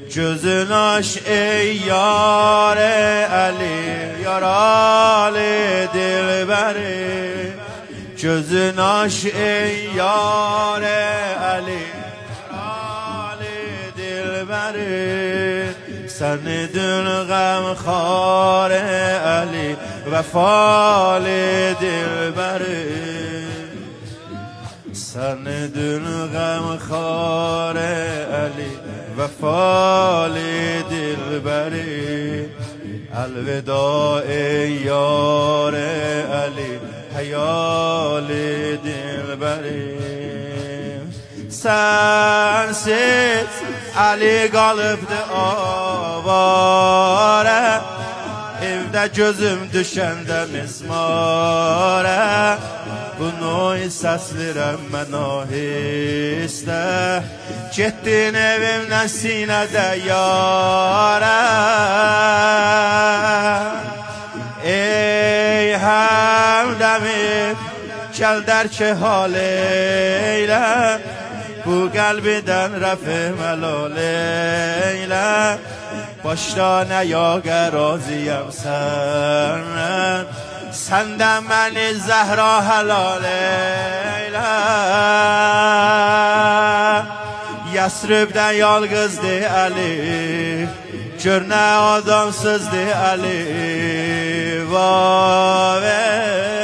جزناش ای یار علی یارال دلبره جزناش ای یار علی یارال دلبره سن دل غم خار علی وفال دلبره سن دل غم خار علی وفال دلبری الوداع یار علی حیال دلبری sensiz Ali qalıbdı avara evdə gözüm düşəndə mismara bunu səslirəm mən ahistə getdin evimdən sinədə yara ey həmdəmim gəl dərk hal eylə bu qəlbidən rəfi məlal eylə başda nə yaqa razıyam səndən səndən məni zəhra həlal eylə Yəsribdən yalqızdı Əli gör nə adamsızdı Əli vavey